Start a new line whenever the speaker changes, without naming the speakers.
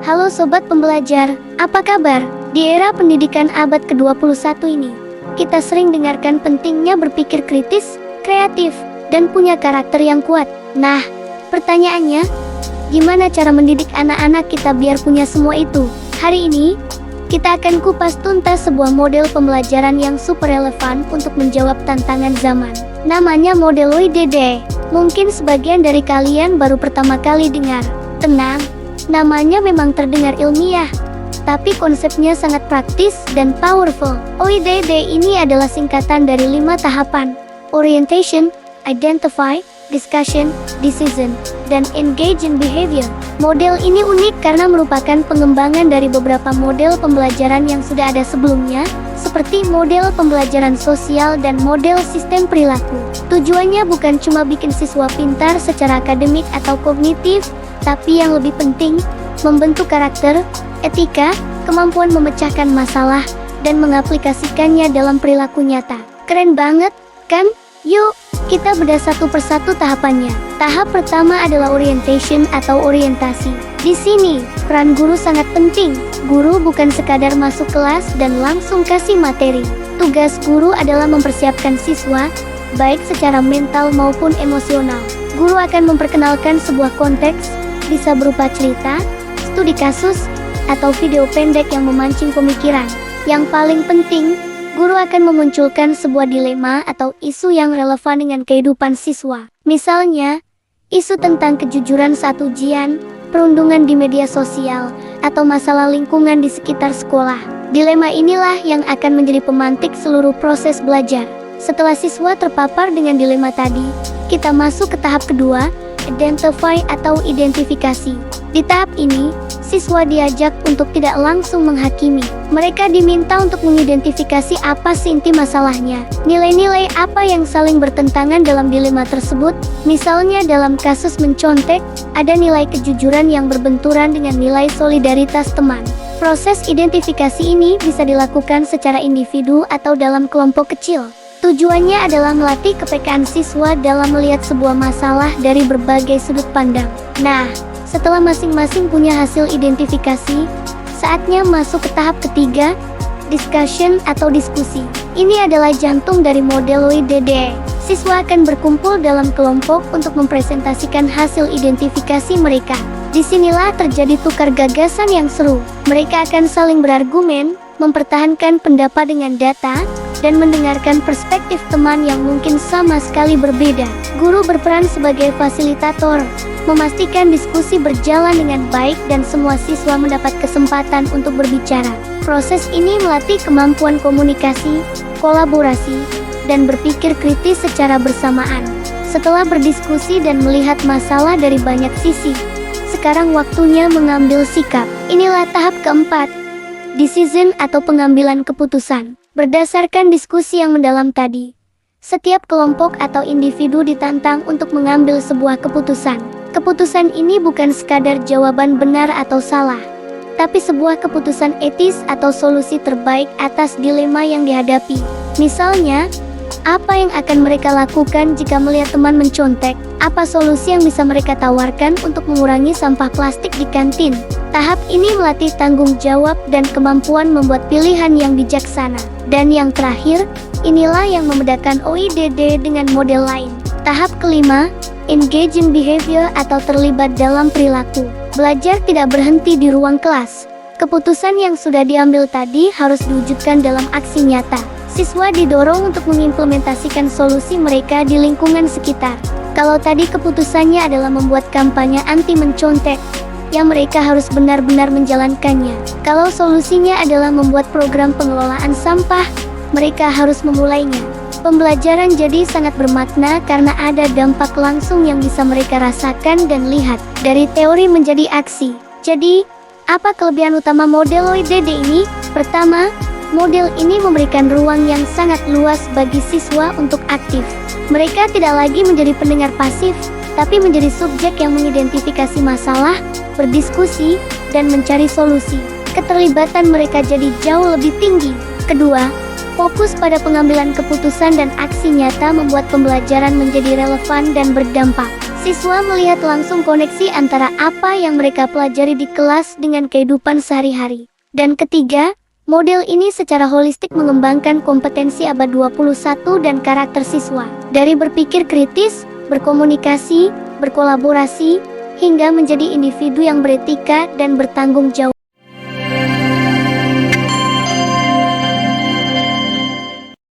Halo Sobat Pembelajar, apa kabar? Di era pendidikan abad ke-21 ini, kita sering dengarkan pentingnya berpikir kritis, kreatif, dan punya karakter yang kuat. Nah, pertanyaannya, gimana cara mendidik anak-anak kita biar punya semua itu? Hari ini, kita akan kupas tuntas sebuah model pembelajaran yang super relevan untuk menjawab tantangan zaman. Namanya model WDD. Mungkin sebagian dari kalian baru pertama kali dengar. Tenang, namanya memang terdengar ilmiah, tapi konsepnya sangat praktis dan powerful. OIDD ini adalah singkatan dari 5 tahapan: Orientation, Identify, Discussion, Decision, dan Engage in Behavior. Model ini unik karena merupakan pengembangan dari beberapa model pembelajaran yang sudah ada sebelumnya, seperti model pembelajaran sosial dan model sistem perilaku. Tujuannya bukan cuma bikin siswa pintar secara akademik atau kognitif, tapi yang lebih penting, membentuk karakter, etika, kemampuan memecahkan masalah, dan mengaplikasikannya dalam perilaku nyata. Keren banget, kan? Yuk, kita bedah satu persatu tahapannya. Tahap pertama adalah orientation atau orientasi. Di sini, peran guru sangat penting. Guru bukan sekadar masuk kelas dan langsung kasih materi. Tugas guru adalah mempersiapkan siswa, baik secara mental maupun emosional. Guru akan memperkenalkan sebuah konteks, bisa berupa cerita, studi kasus, atau video pendek yang memancing pemikiran. Yang paling penting, guru akan memunculkan sebuah dilema atau isu yang relevan dengan kehidupan siswa. Misalnya, isu tentang kejujuran saat ujian, perundungan di media sosial, atau masalah lingkungan di sekitar sekolah. Dilema inilah yang akan menjadi pemantik seluruh proses belajar. Setelah siswa terpapar dengan dilema tadi, kita masuk ke tahap kedua, Identify atau identifikasi. Di tahap ini, siswa diajak untuk tidak langsung menghakimi. Mereka diminta untuk mengidentifikasi apa sih inti masalahnya. Nilai-nilai apa yang saling bertentangan dalam dilema tersebut. Misalnya dalam kasus mencontek, ada nilai kejujuran yang berbenturan dengan nilai solidaritas teman. Proses identifikasi ini bisa dilakukan secara individu atau dalam kelompok kecil. Tujuannya adalah melatih kepekaan siswa dalam melihat sebuah masalah dari berbagai sudut pandang. Nah, setelah masing-masing punya hasil identifikasi, saatnya masuk ke tahap ketiga, discussion atau diskusi. Ini adalah jantung dari model WDD. Siswa akan berkumpul dalam kelompok untuk mempresentasikan hasil identifikasi mereka. Disinilah terjadi tukar gagasan yang seru. Mereka akan saling berargumen, mempertahankan pendapat dengan data, dan mendengarkan perspektif teman yang mungkin sama sekali berbeda. Guru berperan sebagai fasilitator, memastikan diskusi berjalan dengan baik dan semua siswa mendapat kesempatan untuk berbicara. Proses ini melatih kemampuan komunikasi, kolaborasi, dan berpikir kritis secara bersamaan. Setelah berdiskusi dan melihat masalah dari banyak sisi, sekarang waktunya mengambil sikap. Inilah tahap keempat, decision atau pengambilan keputusan. Berdasarkan diskusi yang mendalam tadi, setiap kelompok atau individu ditantang untuk mengambil sebuah keputusan. Keputusan ini bukan sekadar jawaban benar atau salah, tapi sebuah keputusan etis atau solusi terbaik atas dilema yang dihadapi. Misalnya, apa yang akan mereka lakukan jika melihat teman mencontek? Apa solusi yang bisa mereka tawarkan untuk mengurangi sampah plastik di kantin? Tahap ini melatih tanggung jawab dan kemampuan membuat pilihan yang bijaksana. Dan yang terakhir, inilah yang membedakan OIDD dengan model lain. Tahap kelima, engage in behavior atau terlibat dalam perilaku. Belajar tidak berhenti di ruang kelas. Keputusan yang sudah diambil tadi harus diwujudkan dalam aksi nyata. Siswa didorong untuk mengimplementasikan solusi mereka di lingkungan sekitar. Kalau tadi keputusannya adalah membuat kampanye anti mencontek, yang mereka harus benar-benar menjalankannya. Kalau solusinya adalah membuat program pengelolaan sampah, mereka harus memulainya. Pembelajaran jadi sangat bermakna karena ada dampak langsung yang bisa mereka rasakan dan lihat. Dari teori menjadi aksi. Jadi, apa kelebihan utama model WDD ini? Pertama, model ini memberikan ruang yang sangat luas bagi siswa untuk aktif. Mereka tidak lagi menjadi pendengar pasif, tapi menjadi subjek yang mengidentifikasi masalah, berdiskusi, dan mencari solusi. Keterlibatan mereka jadi jauh lebih tinggi. Kedua, fokus pada pengambilan keputusan dan aksi nyata membuat pembelajaran menjadi relevan dan berdampak. Siswa melihat langsung koneksi antara apa yang mereka pelajari di kelas dengan kehidupan sehari-hari. Dan ketiga, model ini secara holistik mengembangkan kompetensi abad 21 dan karakter siswa. Dari berpikir kritis, berkomunikasi, berkolaborasi, hingga menjadi individu yang beretika dan bertanggung jawab.